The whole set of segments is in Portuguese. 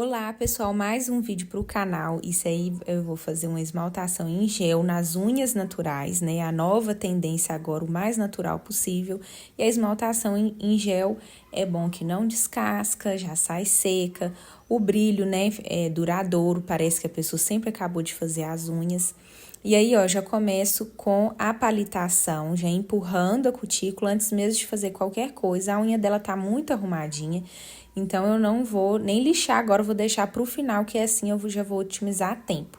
Olá pessoal, mais um vídeo para o canal. Isso aí eu vou fazer uma esmaltação em gel nas unhas naturais, né? A nova tendência agora, o mais natural possível. E a esmaltação em gel é bom que não descasca, já sai seca. O brilho, né, é duradouro, parece que a pessoa sempre acabou de fazer as unhas. E aí, ó, já começo com a palitação, já empurrando a cutícula antes mesmo de fazer qualquer coisa. A unha dela tá muito arrumadinha, então eu não vou nem lixar agora, eu vou deixar pro final, que assim eu já vou otimizar tempo.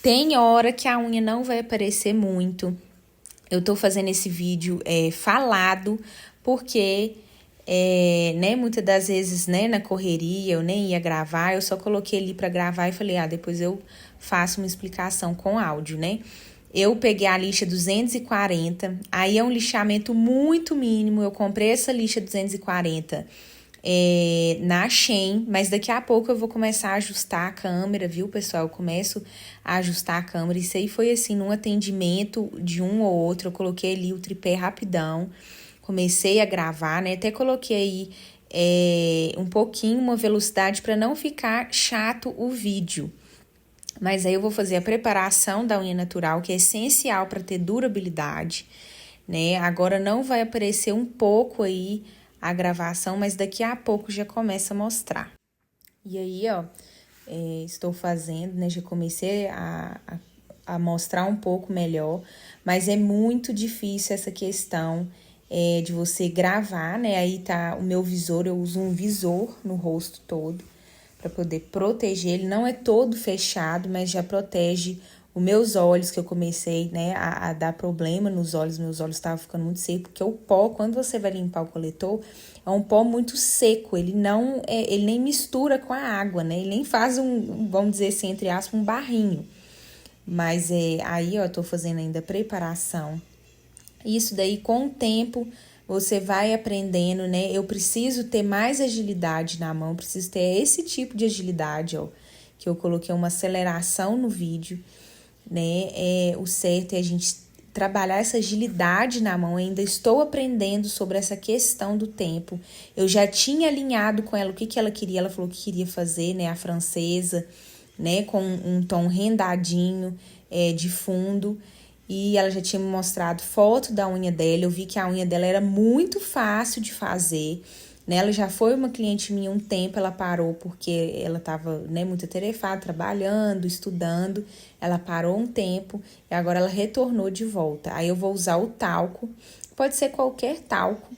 Tem hora que a unha não vai aparecer muito. Eu tô fazendo esse vídeo falado, porque né, muitas das vezes, né, na correria eu nem ia gravar, eu só coloquei ali pra gravar e falei, depois eu faço uma explicação com áudio, né? Eu peguei a lixa 240, aí é um lixamento muito mínimo, eu comprei essa lixa 240 na Shein, mas daqui a pouco eu vou começar a ajustar a câmera, viu, pessoal? Eu começo a ajustar a câmera, isso aí foi assim, num atendimento de um ou outro, eu coloquei ali o tripé rapidão, comecei a gravar, né? Até coloquei um pouquinho, uma velocidade para não ficar chato o vídeo. Mas aí eu vou fazer a preparação da unha natural, que é essencial para ter durabilidade, né? Agora não vai aparecer um pouco aí a gravação, mas daqui a pouco já começa a mostrar. E aí, ó, estou fazendo, né? Já comecei a mostrar um pouco melhor, mas é muito difícil essa questão de você gravar, né? Aí tá o meu visor, eu uso um visor no rosto todo para poder proteger. Ele não é todo fechado, mas já protege os meus olhos, que eu comecei, né, a dar problema nos olhos. Meus olhos estavam ficando muito secos, porque o pó, quando você vai limpar o coletor, é um pó muito seco. Ele não, ele nem mistura com a água, né? Ele nem faz vamos dizer assim, entre aspas, um barrinho. Mas aí, ó, eu tô fazendo ainda a preparação. Isso daí, com o tempo, você vai aprendendo, né? Eu preciso ter mais agilidade na mão, preciso ter esse tipo de agilidade, ó. Que eu coloquei uma aceleração no vídeo, né? O certo é a gente trabalhar essa agilidade na mão. Eu ainda estou aprendendo sobre essa questão do tempo. Eu já tinha alinhado com ela o que ela queria. Ela falou que queria fazer, né? A francesa, né? Com um tom rendadinho de fundo. E ela já tinha me mostrado foto da unha dela. Eu vi que a unha dela era muito fácil de fazer, né? Ela já foi uma cliente minha um tempo, ela parou porque ela estava, né, muito atarefada, trabalhando, estudando. Ela parou um tempo e agora ela retornou de volta. Aí eu vou usar o talco, pode ser qualquer talco,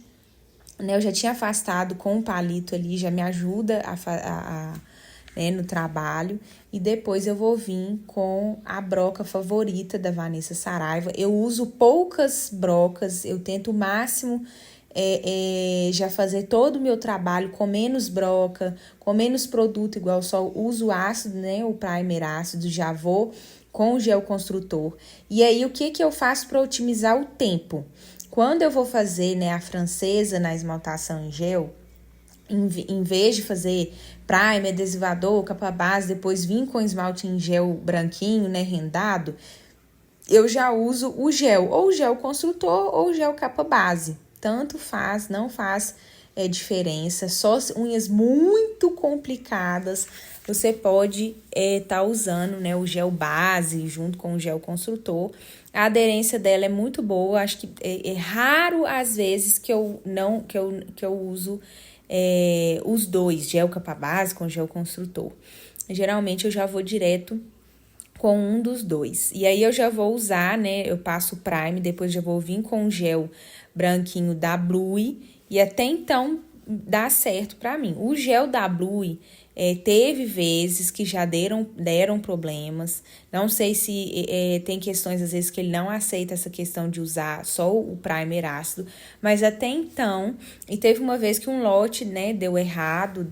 né? Eu já tinha afastado com o palito ali, já me ajuda né, no trabalho. E depois eu vou vir com a broca favorita da Vanessa Saraiva. Eu uso poucas brocas, eu tento o máximo já fazer todo o meu trabalho com menos broca, com menos produto, igual só uso ácido, né, o primer ácido, já vou com o gel construtor. E aí, o que eu faço para otimizar o tempo? Quando eu vou fazer, né, a francesa na esmaltação em gel, em vez de fazer primer, adesivador, capa base, depois vir com esmalte em gel branquinho, né, rendado, eu já uso o gel, ou o gel construtor ou o gel capa base. Tanto faz, não faz diferença. Só unhas muito complicadas você pode tá usando, né, o gel base junto com o gel construtor. A aderência dela é muito boa. Acho que é raro às vezes que eu uso os dois, gel capa base com gel construtor. Geralmente eu já vou direto com um dos dois. E aí eu já vou usar, né? Eu passo o prime, depois já vou vir com o gel branquinho da Blue. E até então dá certo pra mim. O gel da Blue teve vezes que já deram problemas. Não sei se tem questões, às vezes, que ele não aceita essa questão de usar só o primer ácido. Mas até então, e teve uma vez que um lote, né, deu errado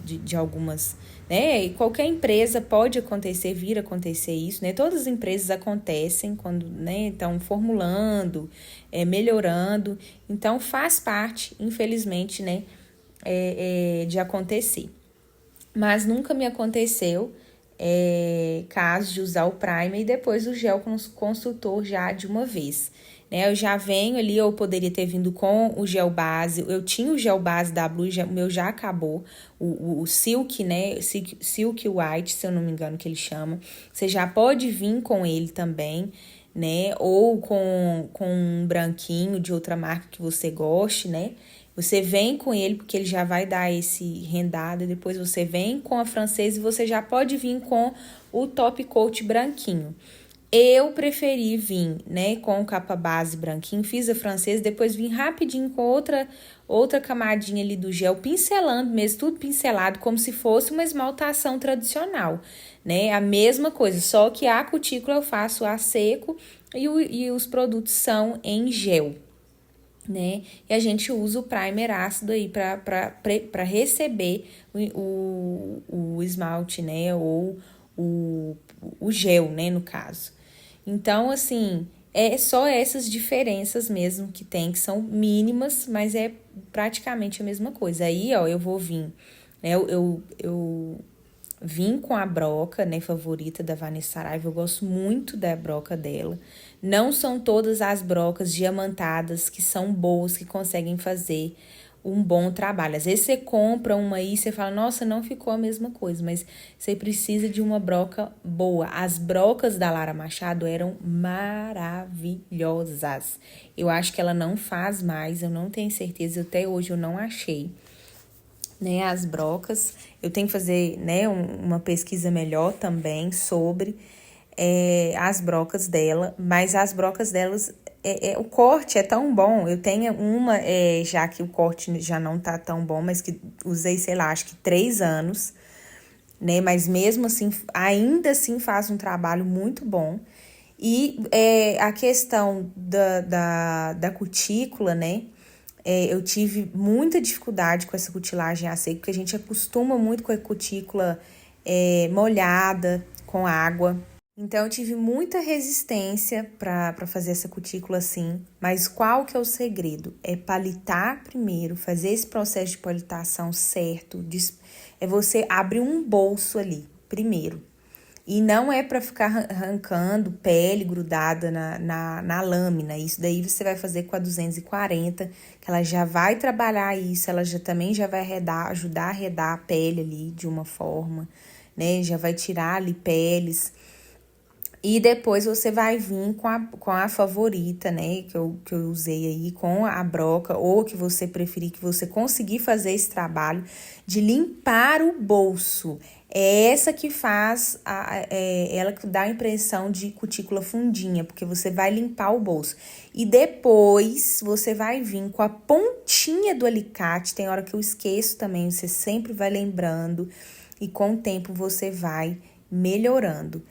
de algumas, né? E qualquer empresa pode vir a acontecer isso, né? Todas as empresas acontecem quando, né, estão formulando, melhorando. Então, faz parte, infelizmente, né, de acontecer. Mas nunca me aconteceu caso de usar o primer e depois o gel construtor já de uma vez. né? Eu já venho ali, eu poderia ter vindo com o gel base. Eu tinha o gel base da Blue, o meu já acabou. O Silk, né? Silk White, se eu não me engano que ele chama. Você já pode vir com ele também, né? Ou com um branquinho de outra marca que você goste, né? Você vem com ele, porque ele já vai dar esse rendado. Depois você vem com a francesa e você já pode vir com o top coat branquinho. Eu preferi vir, né, com o capa base branquinho, fiz a francesa, depois vim rapidinho com outra camadinha ali do gel, pincelando mesmo, tudo pincelado, como se fosse uma esmaltação tradicional, né? A mesma coisa, só que a cutícula eu faço a seco e os produtos são em gel, né? E a gente usa o primer ácido aí para receber o esmalte, né? Ou o gel, né, no caso. Então, assim, é só essas diferenças mesmo que tem, que são mínimas, mas é praticamente a mesma coisa. Aí, ó, eu vou vir, né? Eu vim com a broca, né, favorita da Vanessa Saraiva. Eu gosto muito da broca dela. Não são todas as brocas diamantadas que são boas, que conseguem fazer um bom trabalho. Às vezes você compra uma aí e você fala, nossa, não ficou a mesma coisa, mas você precisa de uma broca boa. As brocas da Lara Machado eram maravilhosas. Eu acho que ela não faz mais, eu não tenho certeza, até hoje eu não achei, né, as brocas. Eu tenho que fazer, né, uma pesquisa melhor também sobre as brocas dela, mas as brocas delas, o corte é tão bom. Eu tenho uma, já que o corte já não tá tão bom, mas que usei, sei lá, acho que 3 anos, né, mas mesmo assim, ainda assim faz um trabalho muito bom. E a questão da cutícula, né, eu tive muita dificuldade com essa cutilagem a seco, porque a gente acostuma muito com a cutícula molhada, com água. Então, eu tive muita resistência para fazer essa cutícula assim. Mas qual que é o segredo? É palitar primeiro, fazer esse processo de palitação certo. É você abrir um bolso ali, primeiro. E não é para ficar arrancando pele grudada na lâmina. Isso daí você vai fazer com a 240, que ela já vai trabalhar isso, ela também já vai ajudar a arredar a pele ali de uma forma, né? Já vai tirar ali peles. E depois você vai vir com a favorita, né, que eu usei aí, com a broca, ou que você preferir, que você conseguir fazer esse trabalho de limpar o bolso. É essa que faz, ela que dá a impressão de cutícula fundinha, porque você vai limpar o bolso. E depois você vai vir com a pontinha do alicate, tem hora que eu esqueço também, você sempre vai lembrando, e com o tempo você vai melhorando.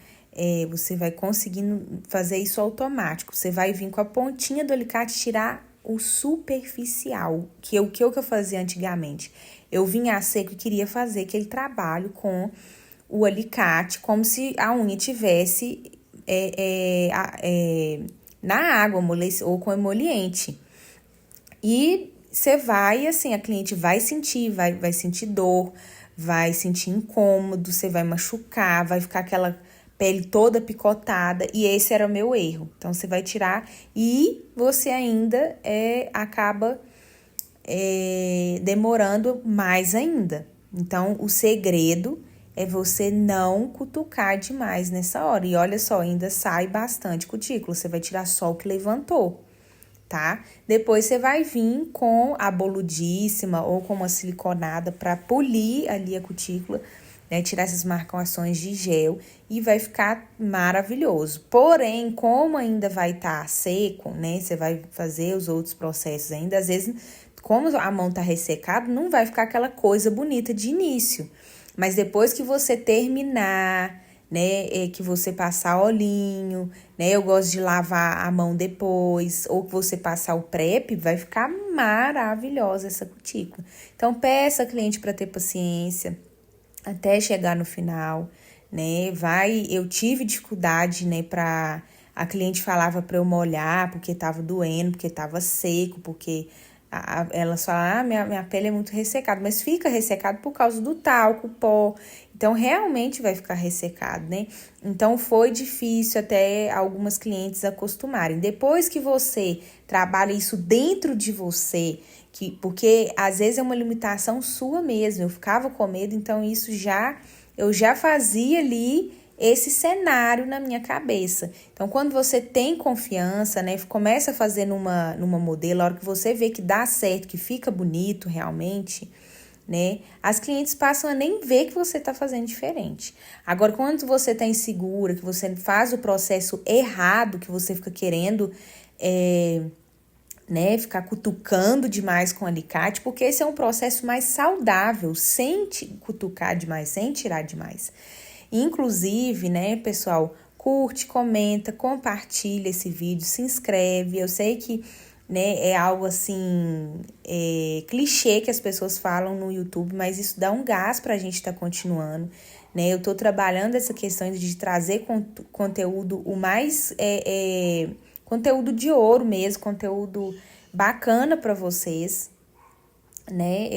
Você vai conseguindo fazer isso automático. Você vai vir com a pontinha do alicate tirar o superficial, que é o que eu fazia antigamente. Eu vinha a seco e queria fazer aquele trabalho com o alicate, como se a unha tivesse na água ou com emoliente. E você vai, assim, a cliente vai sentir, vai sentir dor, vai sentir incômodo, você vai machucar, vai ficar aquela pele toda picotada, e esse era o meu erro. Então, você vai tirar e você ainda acaba demorando mais ainda. Então, o segredo é você não cutucar demais nessa hora. E olha só, ainda sai bastante cutícula, você vai tirar só o que levantou, tá? Depois você vai vir com a boludíssima ou com uma siliconada para polir ali a cutícula, né, tirar essas marcações de gel, e vai ficar maravilhoso. Porém, como ainda vai estar seco, né, você vai fazer os outros processos ainda, às vezes, como a mão tá ressecada, não vai ficar aquela coisa bonita de início. Mas depois que você terminar, né, que você passar olhinho, né, eu gosto de lavar a mão depois, ou que você passar o prep, vai ficar maravilhosa essa cutícula. Então, peça a cliente para ter paciência até chegar no final, né? Eu tive dificuldade, né, a cliente falava para eu molhar porque tava doendo, porque tava seco, porque Elas falam, minha pele é muito ressecada, mas fica ressecado por causa do talco, pó. Então, realmente vai ficar ressecado, né? Então, foi difícil até algumas clientes acostumarem. Depois que você trabalha isso dentro de você, porque às vezes é uma limitação sua mesmo, eu ficava com medo, então eu já fazia ali esse cenário na minha cabeça. Então, quando você tem confiança, né, começa a fazer numa modelo, a hora que você vê que dá certo, que fica bonito realmente, né, as clientes passam a nem ver que você está fazendo diferente. Agora, quando você está insegura, que você faz o processo errado, que você fica querendo, né, ficar cutucando demais com alicate, porque esse é um processo mais saudável, sem cutucar demais, sem tirar demais. Inclusive, né, pessoal, curte, comenta, compartilha esse vídeo, se inscreve. Eu sei que, né, é algo assim, clichê que as pessoas falam no YouTube, mas isso dá um gás pra gente estar continuando, né? Eu tô trabalhando essa questão de trazer conteúdo o mais, conteúdo de ouro mesmo, conteúdo bacana para vocês, né?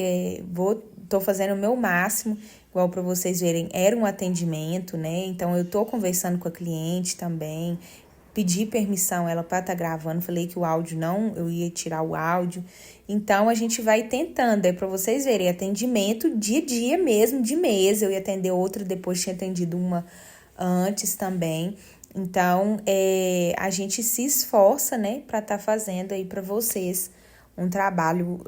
Tô fazendo o meu máximo, igual para vocês verem, era um atendimento, né? Então eu tô conversando com a cliente também, pedi permissão ela para estar gravando, falei que o áudio não, eu ia tirar o áudio. Então a gente vai tentando, para vocês verem, atendimento dia a dia mesmo, de mês, eu ia atender outra, depois tinha atendido uma antes também. Então, a gente se esforça, né, para estar fazendo aí para vocês um trabalho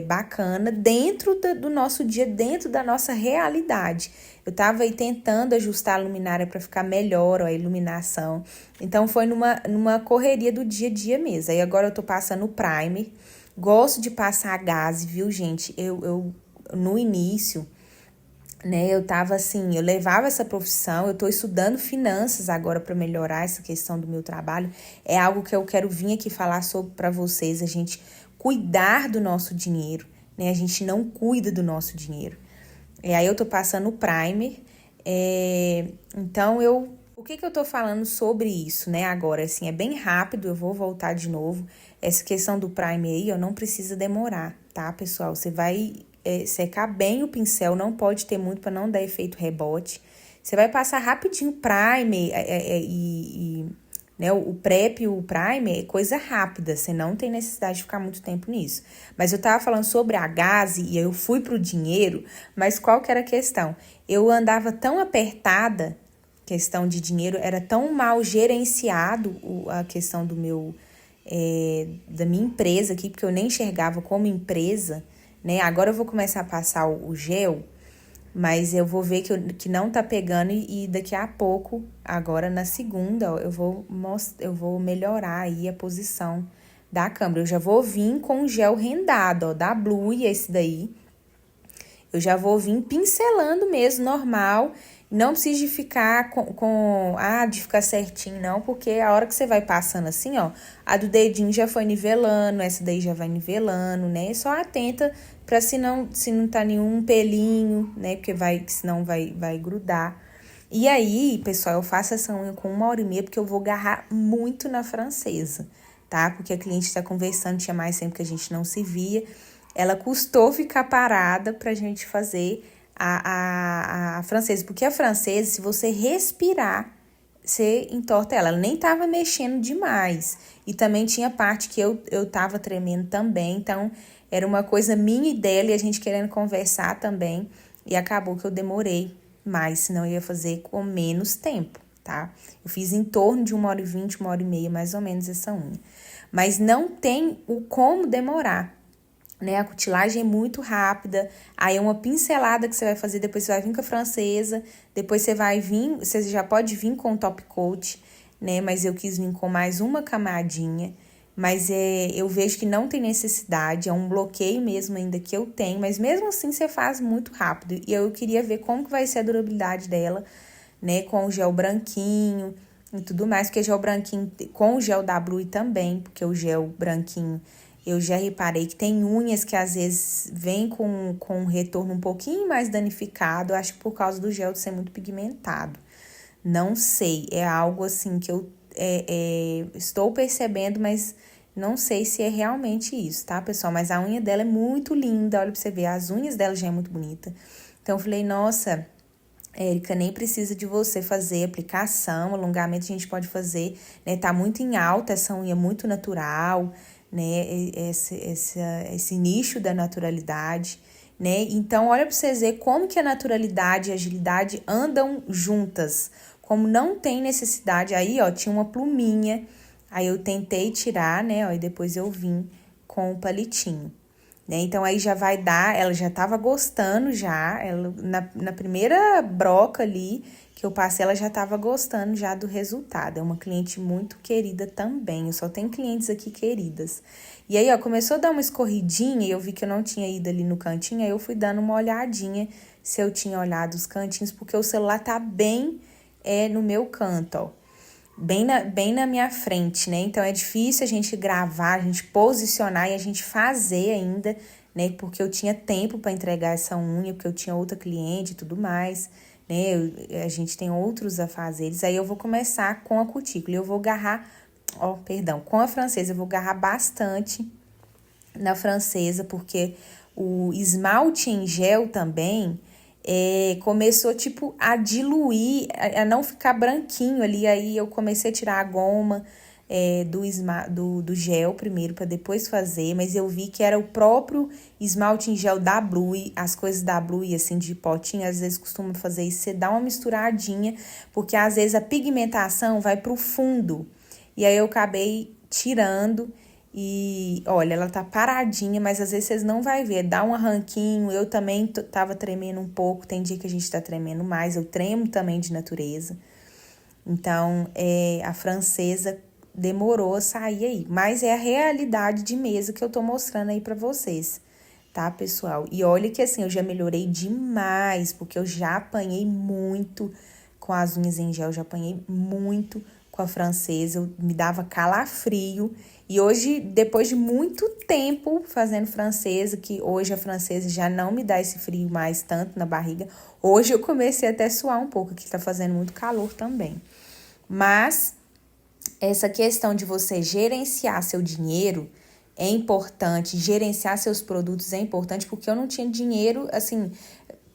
bacana dentro do nosso dia, dentro da nossa realidade. Eu estava aí tentando ajustar a luminária para ficar melhor, ó, a iluminação. Então, foi numa correria do dia a dia mesmo. Aí agora eu tô passando o primer. Gosto de passar a gaze, viu, gente? Eu no início, né, eu tava assim, eu levava essa profissão, eu tô estudando finanças agora para melhorar essa questão do meu trabalho. É algo que eu quero vir aqui falar sobre para vocês, a gente cuidar do nosso dinheiro, né? A gente não cuida do nosso dinheiro. Aí eu tô passando o primer, então o que eu tô falando sobre isso, né? Agora, assim, é bem rápido, eu vou voltar de novo. Essa questão do primer aí, não precisa demorar, tá, pessoal? Você vai secar bem o pincel, não pode ter muito para não dar efeito rebote. Você vai passar rapidinho o primer né, o prep e o primer é coisa rápida, você não tem necessidade de ficar muito tempo nisso. Mas eu tava falando sobre a gaze e eu fui pro dinheiro, mas qual que era a questão? Eu andava tão apertada, questão de dinheiro, era tão mal gerenciado a questão do da minha empresa aqui, porque eu nem enxergava como empresa, né? Agora eu vou começar a passar o gel, mas eu vou ver que não tá pegando e daqui a pouco, agora na segunda, ó, eu vou melhorar aí a posição da câmera. Eu já vou vir com o gel rendado, ó, da Blue, esse daí. Eu já vou vir pincelando mesmo, normal. Não precisa de ficar de ficar certinho, não, porque a hora que você vai passando assim, ó, a do dedinho já foi nivelando, essa daí já vai nivelando, né? Só atenta pra se não tá nenhum pelinho, né? Porque senão vai grudar. E aí, pessoal, eu faço essa unha com 1h30, porque eu vou agarrar muito na francesa, tá? Porque a cliente tá conversando, tinha mais tempo que a gente não se via. Ela custou ficar parada pra gente fazer a francesa, porque a francesa, se você respirar, você entorta ela. Ela nem tava mexendo demais. E também tinha parte que eu tava tremendo também, então era uma coisa minha e dela, e a gente querendo conversar também, e acabou que eu demorei mais, senão eu ia fazer com menos tempo, tá? Eu fiz em torno de 1h20, 1h30, mais ou menos, essa unha. Mas não tem como demorar, né? A cutilagem é muito rápida, aí é uma pincelada que você vai fazer, depois você vai vir com a francesa, depois você já pode vir com o top coat, né? Mas eu quis vir com mais uma camadinha, mas eu vejo que não tem necessidade, é um bloqueio mesmo ainda que eu tenho, mas mesmo assim você faz muito rápido, e eu queria ver como que vai ser a durabilidade dela, né? Com o gel branquinho e tudo mais, porque gel branquinho, com o gel da Blue também, porque o gel branquinho, eu já reparei que tem unhas que às vezes vem com um retorno um pouquinho mais danificado, acho que por causa do gel de ser muito pigmentado. Não sei, é algo assim que eu estou percebendo, mas Não sei se é realmente isso, tá, pessoal? Mas a unha dela é muito linda, olha pra você ver, as unhas dela já é muito bonita. Então, eu falei, nossa, Érica, nem precisa de você fazer aplicação, alongamento a gente pode fazer, né? Tá muito em alta essa unha muito natural, né? Esse nicho da naturalidade, né? Então, olha pra vocês verem como que a naturalidade e a agilidade andam juntas. Como não tem necessidade, aí, ó, tinha uma pluminha, aí eu tentei tirar, né, ó, e depois eu vim com o palitinho, né? Então, aí já vai dar, ela já tava gostando já, ela, na primeira broca ali que eu passei, ela já tava gostando já do resultado. É uma cliente muito querida também, eu só tenho clientes aqui queridas. E aí, ó, começou a dar uma escorridinha e eu vi que eu não tinha ido ali no cantinho, aí eu fui dando uma olhadinha se eu tinha olhado os cantinhos, porque o celular tá bem no meu canto, ó. Bem na minha frente, né? Então, é difícil a gente gravar, a gente posicionar e a gente fazer ainda, né? Porque eu tinha tempo para entregar essa unha, porque eu tinha outra cliente e tudo mais, né? A gente tem outros afazeres. Aí, eu vou começar com a cutícula. Eu vou agarrar, com a francesa, eu vou agarrar bastante na francesa, porque o esmalte em gel também começou, tipo, a diluir, a não ficar branquinho ali. Aí eu comecei a tirar a goma do gel primeiro, para depois fazer. Mas eu vi que era o próprio esmalte em gel da Blue, as coisas da Blue, assim, de potinho, às vezes costuma fazer isso. Você dá uma misturadinha, porque às vezes a pigmentação vai pro fundo. E aí eu acabei tirando. E, olha, ela tá paradinha, mas às vezes vocês não vai ver, dá um arranquinho. Eu também tava tremendo um pouco, tem dia que a gente tá tremendo mais, eu tremo também de natureza. Então, a francesa demorou a sair aí, mas é a realidade de mesa que eu tô mostrando aí pra vocês, tá, pessoal? E olha que assim, eu já melhorei demais, porque eu já apanhei muito com as unhas em gel, já apanhei muito com a francesa, me dava calafrio. E hoje, depois de muito tempo fazendo francesa, que hoje a francesa já não me dá esse frio mais tanto na barriga, hoje eu comecei até a suar um pouco, que tá fazendo muito calor também. Mas essa questão de você gerenciar seu dinheiro é importante, gerenciar seus produtos é importante, porque eu não tinha dinheiro, assim,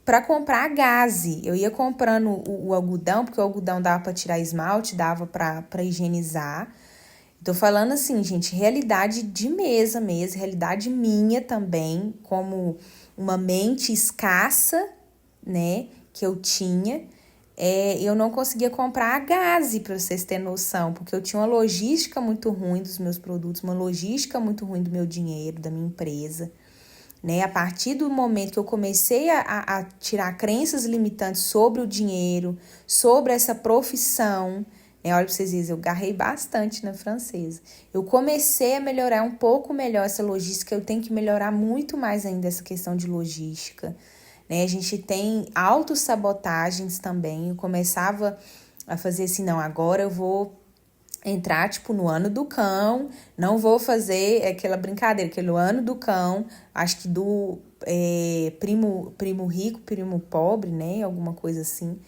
para comprar a gaze. Eu ia comprando o algodão, porque o algodão dava para tirar esmalte, dava para higienizar. Tô falando assim, gente, realidade de mesa mesmo, realidade minha também, como uma mente escassa, né, que eu tinha. Eu não conseguia comprar a gaze, para vocês terem noção, porque eu tinha uma logística muito ruim dos meus produtos, uma logística muito ruim do meu dinheiro, da minha empresa, né? A partir do momento que eu comecei a tirar crenças limitantes sobre o dinheiro, sobre essa profissão, né? Olha pra vocês verem, eu agarrei bastante na francesa. Eu comecei a melhorar um pouco melhor essa logística, eu tenho que melhorar muito mais ainda essa questão de logística, né? A gente tem autossabotagens também. Eu começava a fazer assim, não, agora eu vou entrar, tipo, no ano do cão, não vou fazer aquela brincadeira, aquele ano do cão, acho que do primo rico, primo pobre, né, alguma coisa assim,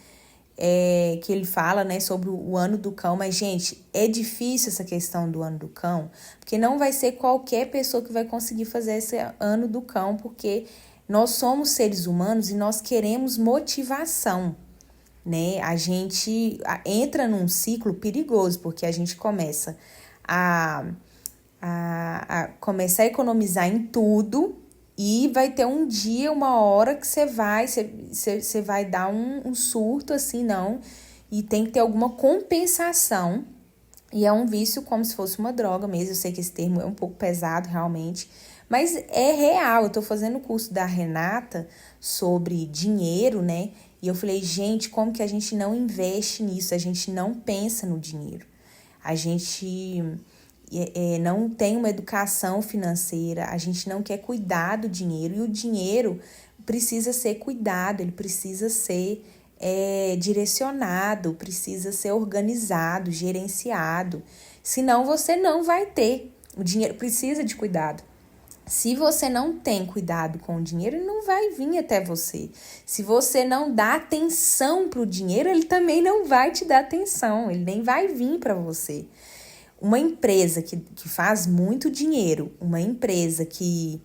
que ele fala, né, sobre o ano do cão. Mas, gente, é difícil essa questão do ano do cão, porque não vai ser qualquer pessoa que vai conseguir fazer esse ano do cão, porque nós somos seres humanos e nós queremos motivação, né? A gente entra num ciclo perigoso, porque a gente começa a começar a economizar em tudo e vai ter um dia, uma hora que você vai dar um surto, assim, não, e tem que ter alguma compensação. E é um vício como se fosse uma droga mesmo. Eu sei que esse termo é um pouco pesado, realmente, mas é real. Eu tô fazendo o curso da Renata sobre dinheiro, né? E eu falei, gente, como que a gente não investe nisso? A gente não pensa no dinheiro. A gente não tem uma educação financeira, a gente não quer cuidar do dinheiro. E o dinheiro precisa ser cuidado, ele precisa ser direcionado, precisa ser organizado, gerenciado. Senão você não vai ter. O dinheiro precisa de cuidado. Se você não tem cuidado com o dinheiro, ele não vai vir até você. Se você não dá atenção para o dinheiro, ele também não vai te dar atenção, ele nem vai vir para você. uma empresa que faz muito dinheiro, uma empresa que...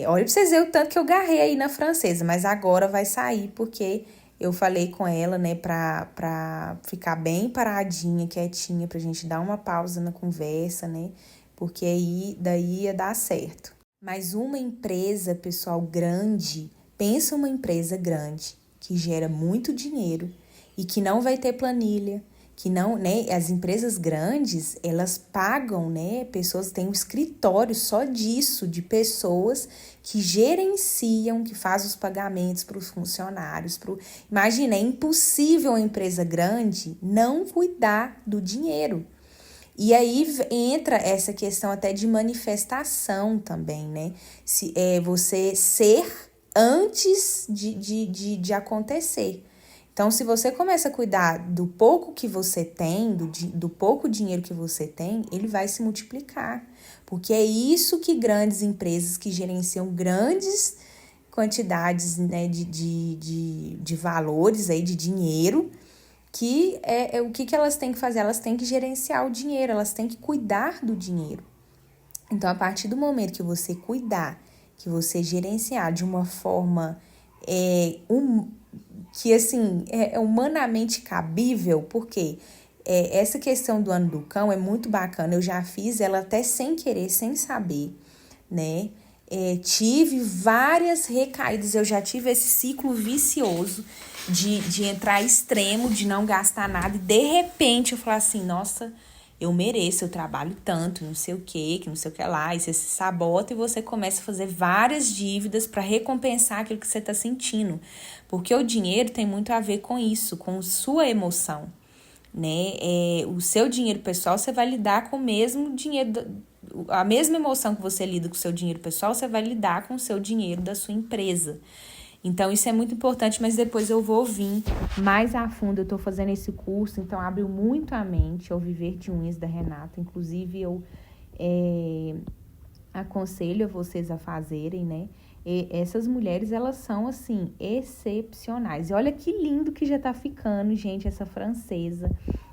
olha pra vocês verem o tanto que eu garrei aí na francesa, mas agora vai sair porque eu falei com ela, né, pra ficar bem paradinha, quietinha, pra gente dar uma pausa na conversa, né, porque aí daí ia dar certo. Mas uma empresa, pessoal, grande, pensa uma empresa grande que gera muito dinheiro e que não vai ter planilha, que não, né, as empresas grandes, elas pagam, né, pessoas têm um escritório só disso, de pessoas que gerenciam, que fazem os pagamentos para os funcionários. Imagina, é impossível uma empresa grande não cuidar do dinheiro. E aí entra essa questão até de manifestação também, né? Se é você ser antes de acontecer. Então, se você começa a cuidar do pouco que você tem, do pouco dinheiro que você tem, ele vai se multiplicar. Porque é isso que grandes empresas que gerenciam grandes quantidades, né, de valores aí, de dinheiro, que o que elas têm que fazer? Elas têm que gerenciar o dinheiro, elas têm que cuidar do dinheiro. Então, a partir do momento que você cuidar, que você gerenciar de uma forma que, assim, é humanamente cabível, porque essa questão do ano do cão é muito bacana, eu já fiz ela até sem querer, sem saber, né? Tive várias recaídas, eu já tive esse ciclo vicioso de entrar extremo, de não gastar nada, e de repente eu falar assim, nossa, eu mereço, eu trabalho tanto, não sei o que não sei o que lá, e você se sabota e você começa a fazer várias dívidas para recompensar aquilo que você está sentindo, porque o dinheiro tem muito a ver com isso, com sua emoção, né? O seu dinheiro pessoal, você vai lidar com o mesmo dinheiro, a mesma emoção que você lida com o seu dinheiro pessoal, você vai lidar com o seu dinheiro da sua empresa. Então, isso é muito importante, mas depois eu vou vir mais a fundo. Eu tô fazendo esse curso, então abriu muito a mente ao Viver de Unhas da Renata. Inclusive, eu aconselho a vocês a fazerem, né? E essas mulheres, elas são, assim, excepcionais. E olha que lindo que já tá ficando, gente, essa francesa.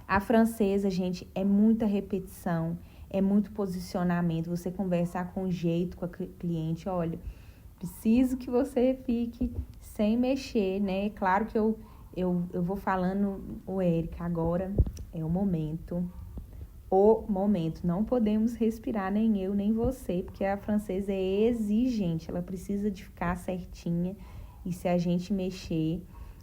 A francesa, gente, é muita repetição, é muito posicionamento. Você conversar com jeito com a cliente, olha... Preciso que você fique sem mexer, né? Claro que eu vou falando, Érica, agora é o momento. O momento. Não podemos respirar, nem eu, nem você, porque a francesa é exigente. Ela precisa de ficar certinha e se a gente mexer...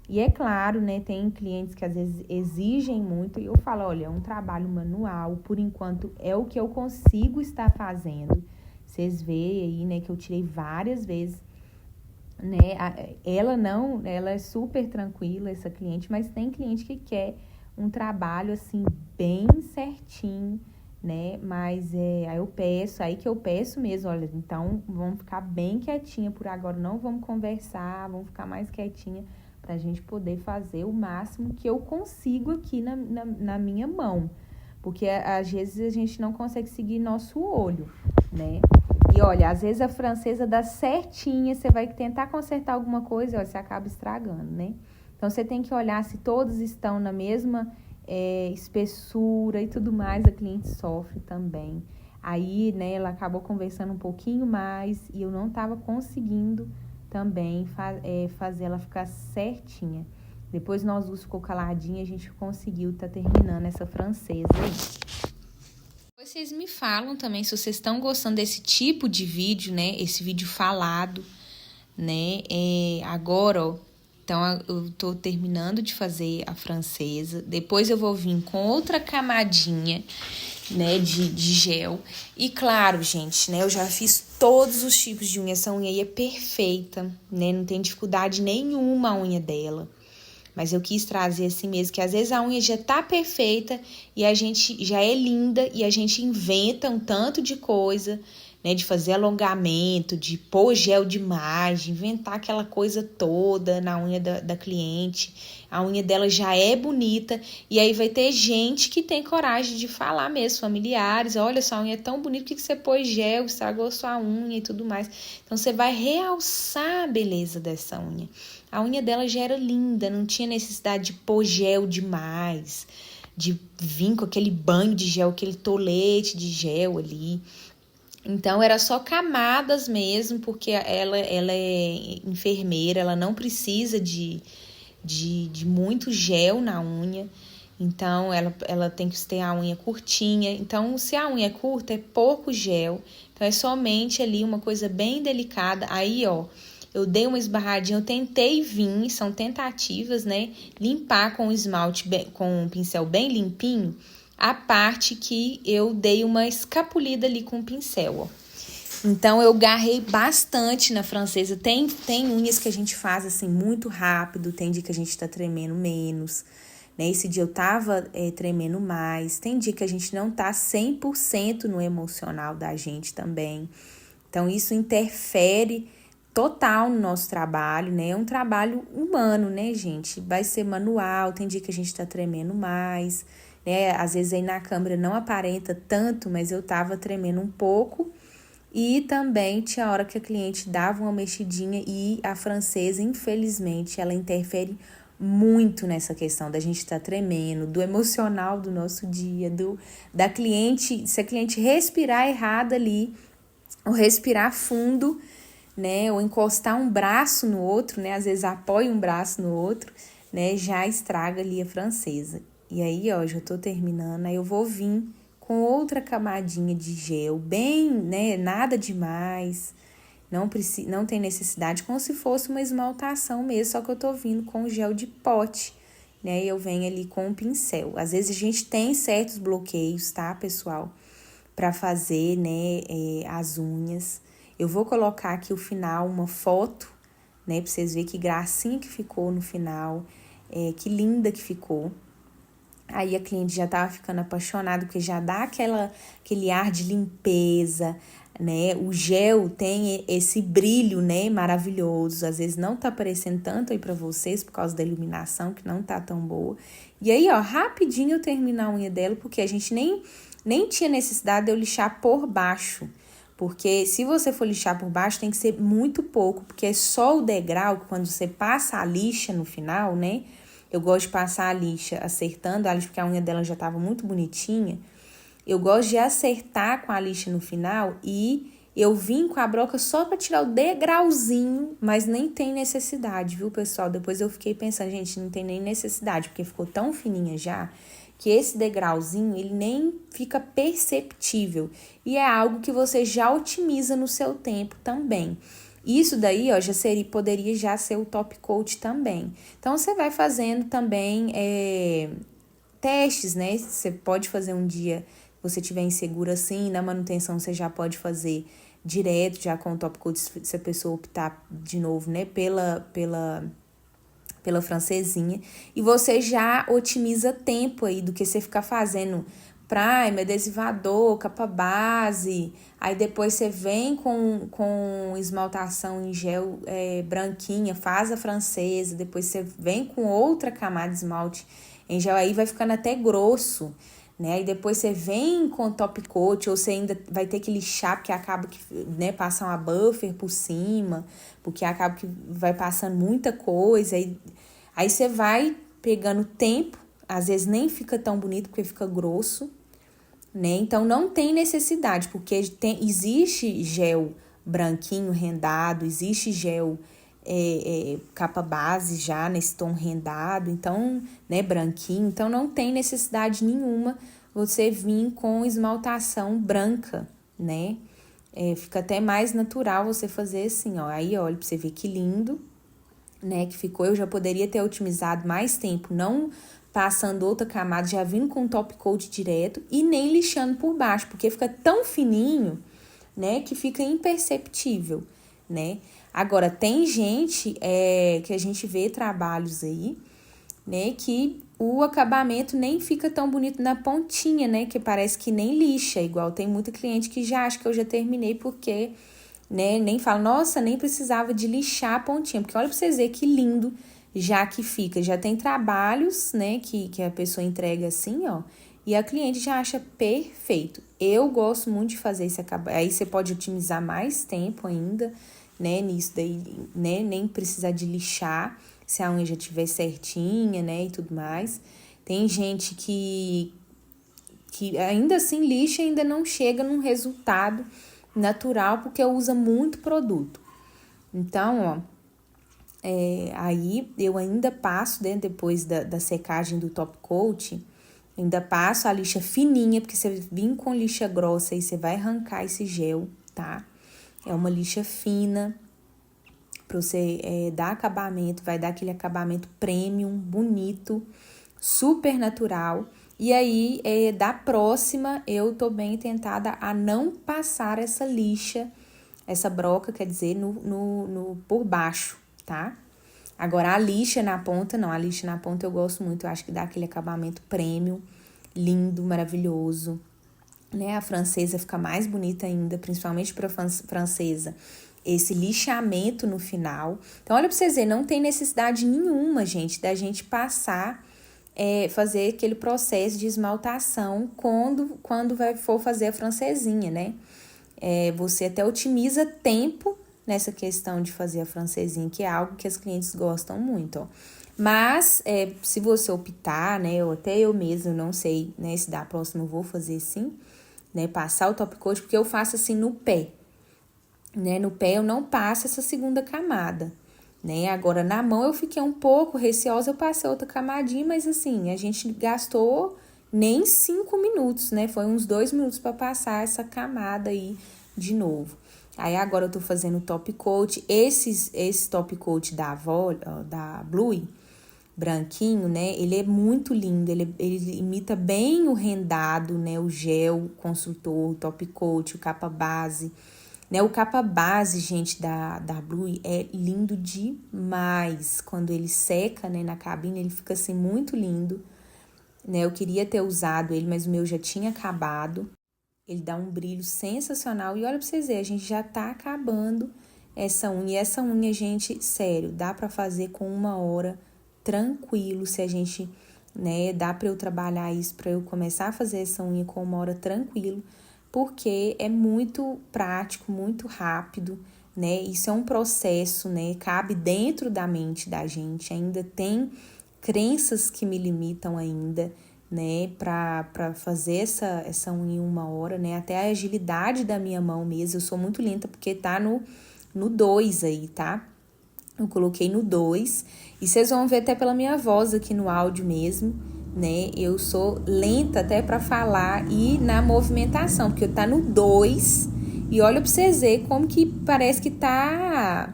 E é claro, né? Tem clientes que às vezes exigem muito e eu falo, olha, é um trabalho manual, por enquanto é o que eu consigo estar fazendo. Vocês veem aí, né, que eu tirei várias vezes, né, ela é super tranquila, essa cliente, mas tem cliente que quer um trabalho, assim, bem certinho, né, mas aí que eu peço mesmo, olha, então vamos ficar bem quietinha por agora, não vamos conversar, vamos ficar mais quietinha pra gente poder fazer o máximo que eu consigo aqui na minha mão, porque às vezes a gente não consegue seguir nosso olho, né? E olha, às vezes a francesa dá certinha, você vai tentar consertar alguma coisa e olha, você acaba estragando, né? Então, você tem que olhar se todos estão na mesma espessura e tudo mais, a cliente sofre também. Aí, né, ela acabou conversando um pouquinho mais e eu não estava conseguindo também fazer ela ficar certinha. Depois nós duas ficou caladinha, a gente conseguiu terminando essa francesa aí. Vocês me falam também se vocês estão gostando desse tipo de vídeo, né? Esse vídeo falado, né? Agora, ó, então eu tô terminando de fazer a francesa. Depois eu vou vir com outra camadinha, né? De gel. E claro, gente, né? Eu já fiz todos os tipos de unha. Essa unha aí é perfeita, né? Não tem dificuldade nenhuma a unha dela. Mas eu quis trazer assim mesmo, que às vezes a unha já tá perfeita e a gente já é linda e a gente inventa um tanto de coisa, né? De fazer alongamento, de pôr gel demais, de inventar aquela coisa toda na unha da cliente. A unha dela já é bonita e aí vai ter gente que tem coragem de falar mesmo, familiares, olha, sua unha é tão bonita, por que você pôs gel, estragou sua unha e tudo mais. Então, você vai realçar a beleza dessa unha. A unha dela já era linda, não tinha necessidade de pôr gel demais, de vir com aquele banho de gel, aquele tolete de gel ali. Então, era só camadas mesmo, porque ela é enfermeira, ela não precisa de muito gel na unha. Então, ela tem que ter a unha curtinha. Então, se a unha é curta, é pouco gel. Então, é somente ali uma coisa bem delicada. Aí, ó, eu dei uma esbarradinha, eu tentei vir, são tentativas, né? Limpar com o esmalte, com um pincel bem limpinho, a parte que eu dei uma escapulida ali com o pincel, ó. Então, eu garrei bastante na francesa. Tem unhas que a gente faz, assim, muito rápido. Tem dia que a gente tá tremendo menos, né? Esse dia eu tava tremendo mais. Tem dia que a gente não tá 100% no emocional da gente também. Então, isso interfere total no nosso trabalho, né? É um trabalho humano, né, gente? Vai ser manual. Tem dia que a gente tá tremendo mais, né? Às vezes aí na câmera não aparenta tanto, mas eu tava tremendo um pouco. E também tinha hora que a cliente dava uma mexidinha e a francesa, infelizmente, ela interfere muito nessa questão da gente estar tremendo, do emocional do nosso dia, da cliente, se a cliente respirar errado ali, ou respirar fundo, né, ou encostar um braço no outro, né, às vezes apoia um braço no outro, né, já estraga ali a francesa. E aí, ó, já tô terminando, aí eu vou vir com outra camadinha de gel, bem, né, nada demais, não tem necessidade, como se fosse uma esmaltação mesmo, só que eu tô vindo com gel de pote, né, e eu venho ali com um pincel. Às vezes a gente tem certos bloqueios, tá, pessoal, para fazer, né, as unhas. Eu vou colocar aqui o final, uma foto, né, pra vocês verem que gracinha que ficou no final, que linda que ficou. Aí a cliente já tava ficando apaixonada, porque já dá aquele ar de limpeza, né? O gel tem esse brilho, né, maravilhoso. Às vezes não tá aparecendo tanto aí pra vocês, por causa da iluminação, que não tá tão boa. E aí, ó, rapidinho eu termino a unha dela, porque a gente nem tinha necessidade de eu lixar por baixo. Porque se você for lixar por baixo, tem que ser muito pouco, porque é só o degrau, que quando você passa a lixa no final, né? Eu gosto de passar a lixa acertando a lixa, porque a unha dela já estava muito bonitinha. Eu gosto de acertar com a lixa no final e eu vim com a broca só para tirar o degrauzinho, mas nem tem necessidade, viu, pessoal? Depois eu fiquei pensando, gente, não tem nem necessidade, porque ficou tão fininha já, que esse degrauzinho, ele nem fica perceptível. E é algo que você já otimiza no seu tempo também. Isso daí, ó, poderia já ser o top coat também. Então, você vai fazendo também testes, né? Você pode fazer um dia, se você estiver insegura assim, na manutenção você já pode fazer direto, já com o top coat, se a pessoa optar de novo, né, pela francesinha. E você já otimiza tempo aí do que você ficar fazendo primer, adesivador, capa base, aí depois você vem com esmaltação em gel branquinha, faz a francesa, depois você vem com outra camada de esmalte em gel, aí vai ficando até grosso, né? Aí depois você vem com top coat, ou você ainda vai ter que lixar, porque acaba que, né, passar uma buffer por cima, porque acaba que vai passando muita coisa, aí você vai pegando tempo, às vezes nem fica tão bonito, porque fica grosso, né? Então, não tem necessidade, porque existe gel branquinho, rendado, existe gel capa base já nesse tom rendado, então, né, branquinho. Então, não tem necessidade nenhuma você vir com esmaltação branca, né? Fica até mais natural você fazer assim, ó. Aí, olha, pra você ver que lindo, né, que ficou. Eu já poderia ter otimizado mais tempo, não passando outra camada, já vindo com top coat direto e nem lixando por baixo, porque fica tão fininho, né, que fica imperceptível, né. Agora, tem gente que a gente vê trabalhos aí, né, que o acabamento nem fica tão bonito na pontinha, né, que parece que nem lixa, igual tem muita cliente que já acha que eu já terminei porque, né, nem fala, nossa, nem precisava de lixar a pontinha, porque olha pra vocês verem que lindo já que fica. Já tem trabalhos, né, que a pessoa entrega assim, ó, e a cliente já acha perfeito. Eu gosto muito de fazer esse acabamento, aí você pode otimizar mais tempo ainda, né, nisso daí, né, nem precisar de lixar, se a unha já estiver certinha, né, e tudo mais. Tem gente que ainda assim lixa e ainda não chega num resultado natural porque usa muito produto. Então, ó, aí eu ainda passo, né, depois da secagem do top coat, ainda passo a lixa fininha, porque você vir com lixa grossa aí você vai arrancar esse gel, tá? É uma lixa fina para você dar acabamento, vai dar aquele acabamento premium, bonito, super natural. E aí, da próxima, eu tô bem tentada a não passar essa lixa, essa broca, quer dizer, por baixo, tá? Agora, a lixa na ponta, não. A lixa na ponta eu gosto muito. Eu acho que dá aquele acabamento premium, lindo, maravilhoso. Né? A francesa fica mais bonita ainda, principalmente para francesa. Esse lixamento no final. Então, olha para vocês verem, não tem necessidade nenhuma, gente, da gente passar... fazer aquele processo de esmaltação quando for fazer a francesinha, né? Você até otimiza tempo nessa questão de fazer a francesinha, que é algo que as clientes gostam muito, ó. Mas, se você optar, né, ou até eu mesmo, não sei, né, se da próxima eu vou fazer sim, né, passar o top coat, porque eu faço assim no pé, né, no pé eu não passo essa segunda camada, né, agora na mão eu fiquei um pouco receosa, eu passei outra camadinha, mas assim, a gente gastou nem 5 minutos, né, foi uns 2 minutos para passar essa camada aí de novo. Aí agora eu tô fazendo o top coat, esse top coat da Blue, branquinho, né, ele é muito lindo, ele imita bem o rendado, né, o gel construtor, o top coat, o capa base. Né, o capa base, gente, da Blue é lindo demais. Quando ele seca, né, na cabine, ele fica assim muito lindo. Né, eu queria ter usado ele, mas o meu já tinha acabado. Ele dá um brilho sensacional. E olha pra vocês verem, a gente já tá acabando essa unha. E essa unha, gente, sério, dá pra fazer com 1 hora tranquilo. Se a gente, né, dá pra eu trabalhar isso, pra eu começar a fazer essa unha com 1 hora tranquilo. Porque é muito prático, muito rápido, né? Isso é um processo, né? Cabe dentro da mente da gente. Ainda tem crenças que me limitam ainda, né? Pra fazer essa unha em 1 hora, né? Até a agilidade da minha mão mesmo. Eu sou muito lenta porque tá no 2 aí, tá? Eu coloquei no 2. E vocês vão ver até pela minha voz aqui no áudio mesmo, né? Eu sou lenta até para falar e na movimentação, porque tá no 2 e olha para vocês verem como que parece que tá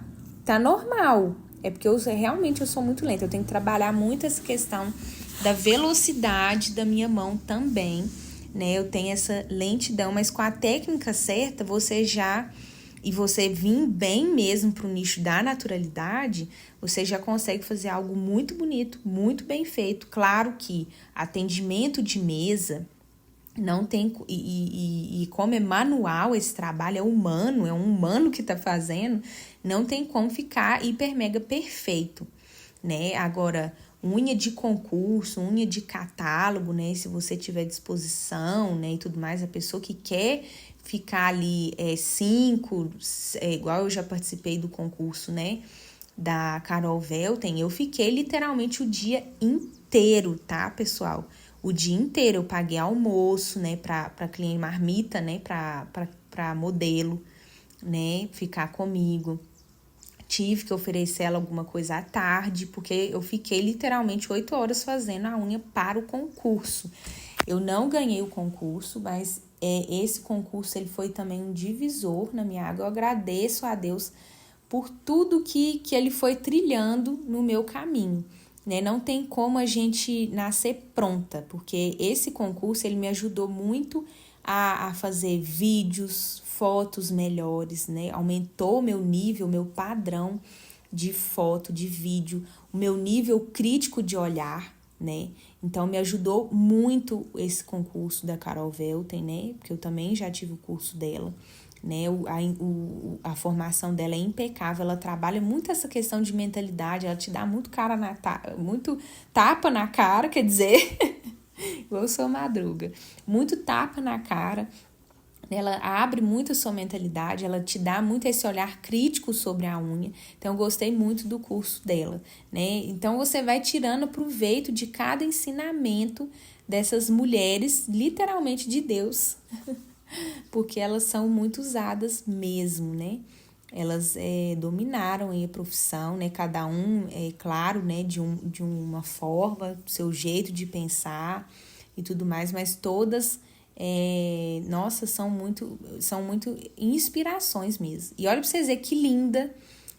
normal. É porque realmente eu sou muito lenta, eu tenho que trabalhar muito essa questão da velocidade da minha mão também, né? Eu tenho essa lentidão, mas com a técnica certa, você vir bem mesmo para o nicho da naturalidade, você já consegue fazer algo muito bonito, muito bem feito. Claro que atendimento de mesa não tem... E como é manual esse trabalho, é um humano que está fazendo, não tem como ficar hiper mega perfeito, né? Agora, unha de concurso, unha de catálogo, né? Se você tiver disposição, né? E tudo mais, a pessoa que quer ficar ali 5, igual eu já participei do concurso, né, da Carol Velten, eu fiquei literalmente o dia inteiro, tá, pessoal? O dia inteiro eu paguei almoço, né, pra cliente marmita, né, pra modelo, né, ficar comigo. Tive que oferecer ela alguma coisa à tarde, porque eu fiquei literalmente 8 horas fazendo a unha para o concurso. Eu não ganhei o concurso, mas esse concurso ele foi também um divisor na minha água. Eu agradeço a Deus por tudo que ele foi trilhando no meu caminho. Né? Não tem como a gente nascer pronta, porque esse concurso ele me ajudou muito a fazer vídeos, fotos melhores, né? Aumentou o meu nível, meu padrão de foto, de vídeo, o meu nível crítico de olhar, né? Então, me ajudou muito esse concurso da Carol Velten, né? Porque eu também já tive o curso dela, né? A formação dela é impecável, ela trabalha muito essa questão de mentalidade, ela te dá muito tapa na cara, quer dizer, eu sou madruga, muito tapa na cara, Ela abre muito a sua mentalidade, ela te dá muito esse olhar crítico sobre a unha. Então, eu gostei muito do curso dela, né? Então, você vai tirando proveito de cada ensinamento dessas mulheres, literalmente de Deus, porque elas são muito usadas mesmo, né? Elas dominaram aí a profissão, né? Cada um, claro, né? De uma forma, seu jeito de pensar e tudo mais, mas todas... nossa, são muito inspirações mesmo. E olha pra vocês verem que linda,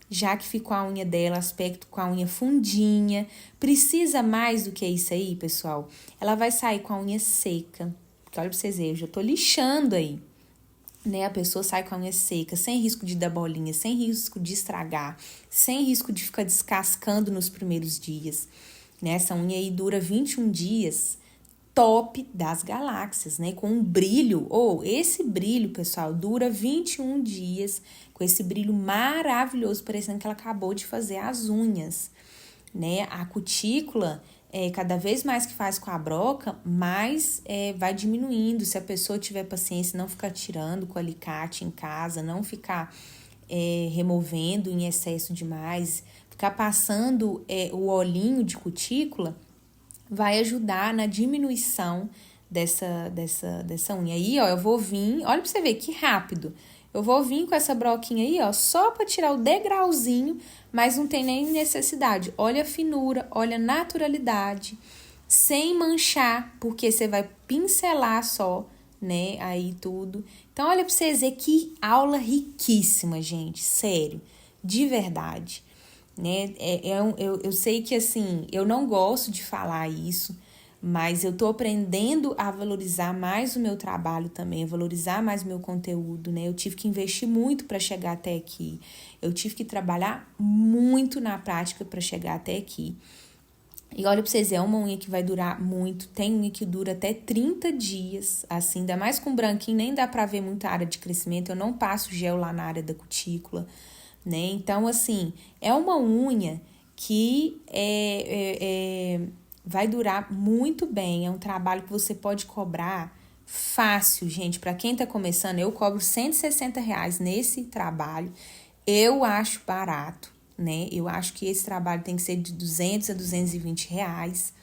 já que ficou a unha dela, aspecto com a unha fundinha. Precisa mais do que isso aí, pessoal? Ela vai sair com a unha seca. Porque olha pra vocês verem, eu já tô lixando aí. Né? A pessoa sai com a unha seca, sem risco de dar bolinha, sem risco de estragar, sem risco de ficar descascando nos primeiros dias. Né? Essa unha aí dura 21 dias. Top das galáxias, né? Com um brilho, esse brilho, pessoal, dura 21 dias, com esse brilho maravilhoso, parecendo que ela acabou de fazer as unhas, né? A cutícula, cada vez mais que faz com a broca, mais vai diminuindo. Se a pessoa tiver paciência, não ficar tirando com alicate em casa, não ficar removendo em excesso demais, ficar passando o olhinho de cutícula, vai ajudar na diminuição dessa unha. Aí, ó, eu vou vir, olha pra você ver que rápido. Eu vou vir com essa broquinha aí, ó, só pra tirar o degrauzinho, mas não tem nem necessidade. Olha a finura, olha a naturalidade, sem manchar, porque você vai pincelar só, né, aí tudo. Então, olha pra vocês verem que aula riquíssima, gente, sério, de verdade. Né? Eu sei que, assim, eu não gosto de falar isso, mas eu tô aprendendo a valorizar mais o meu trabalho também, a valorizar mais o meu conteúdo, né? Eu tive que investir muito para chegar até aqui, eu tive que trabalhar muito na prática para chegar até aqui. E olha pra vocês, é uma unha que vai durar muito, tem unha que dura até 30 dias, assim, ainda mais com branquinho, nem dá pra ver muita área de crescimento, eu não passo gel lá na área da cutícula, né? Então, assim, é uma unha que vai durar muito bem. É um trabalho que você pode cobrar fácil, gente. Para quem tá começando, eu cobro R$160 nesse trabalho. Eu acho barato, né? Eu acho que esse trabalho tem que ser de R$200 a R$220,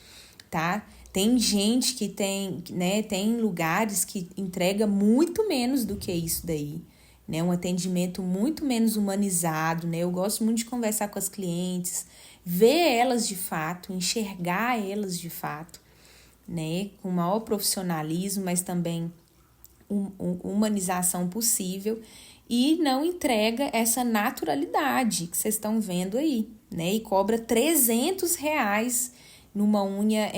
tá? Tem gente que tem, né? Tem lugares que entrega muito menos do que isso daí. Né, um atendimento muito menos humanizado, né? Eu gosto muito de conversar com as clientes, ver elas de fato, enxergar elas de fato, né? Com o maior profissionalismo, mas também humanização possível, e não entrega essa naturalidade que vocês estão vendo aí, né? E cobra R$300 numa unha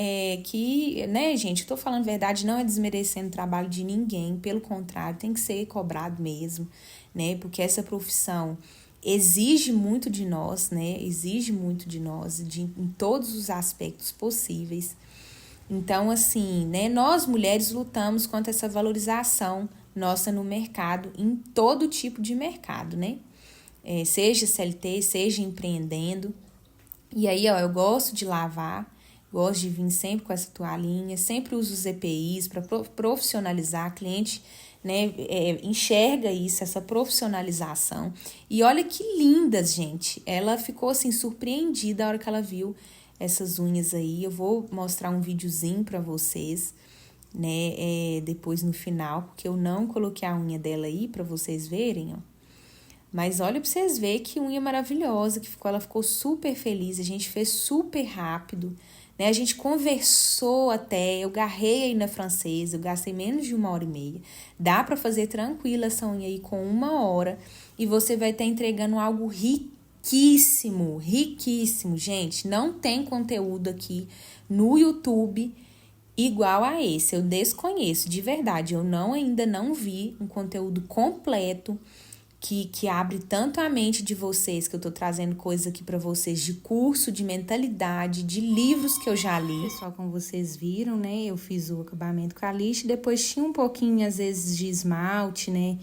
que, né, gente, eu tô falando verdade, não é desmerecendo o trabalho de ninguém, pelo contrário, tem que ser cobrado mesmo, né, porque essa profissão exige muito de nós, né, exige muito de nós, em todos os aspectos possíveis. Então, assim, né, nós mulheres lutamos contra essa valorização nossa no mercado, em todo tipo de mercado, né, seja CLT, seja empreendendo. E aí, ó, eu gosto de lavar, gosto de vir sempre com essa toalhinha, sempre uso os EPIs para profissionalizar. A cliente, né, enxerga isso, essa profissionalização. E olha que lindas, gente. Ela ficou, assim, surpreendida a hora que ela viu essas unhas aí. Eu vou mostrar um videozinho para vocês, né, depois no final, porque eu não coloquei a unha dela aí para vocês verem, ó. Mas olha pra vocês verem que unha maravilhosa que ficou. Ela ficou super feliz, a gente fez super rápido, né? A gente conversou até, eu garrei aí na francesa, eu gastei menos de 1h30. Dá pra fazer tranquila essa unha aí com 1 hora. E você vai estar entregando algo riquíssimo, riquíssimo. Gente, não tem conteúdo aqui no YouTube igual a esse. Eu desconheço, de verdade. Eu ainda não vi um conteúdo completo que abre tanto a mente de vocês, que eu tô trazendo coisas aqui para vocês de curso, de mentalidade, de livros que eu já li. Pessoal, como vocês viram, né, eu fiz o acabamento com a lixa, depois tinha um pouquinho, às vezes, de esmalte, né,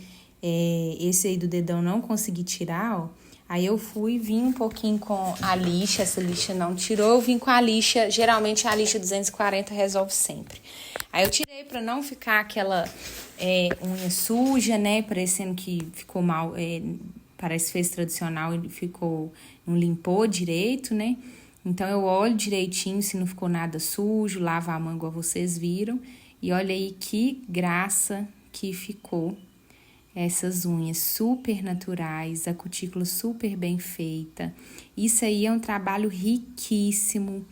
esse aí do dedão não consegui tirar, ó. Aí eu vim um pouquinho com a lixa, essa lixa não tirou, eu vim com a lixa, geralmente a lixa 240 resolve sempre. Aí eu tirei pra não ficar aquela unha suja, né? Parecendo que ficou mal, parece fez tradicional e não limpou direito, né? Então eu olho direitinho se não ficou nada sujo, lavo a mão igual vocês viram. E olha aí que graça que ficou essas unhas super naturais, a cutícula super bem feita. Isso aí é um trabalho riquíssimo,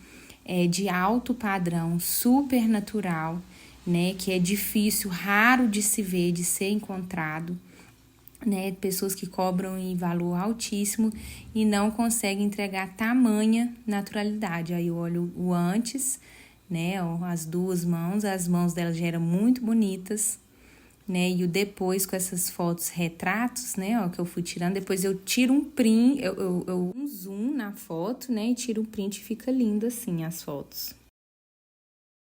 de alto padrão, super natural, né? Que é difícil, raro de se ver, de ser encontrado, né? Pessoas que cobram em valor altíssimo e não conseguem entregar tamanha naturalidade. Aí eu olho o antes, né? As duas mãos, as mãos dela já eram muito bonitas, né? E o depois com essas fotos retratos, né? Ó, que eu fui tirando. Depois eu tiro um print, um zoom na foto, né? E tiro um print e fica lindo assim as fotos.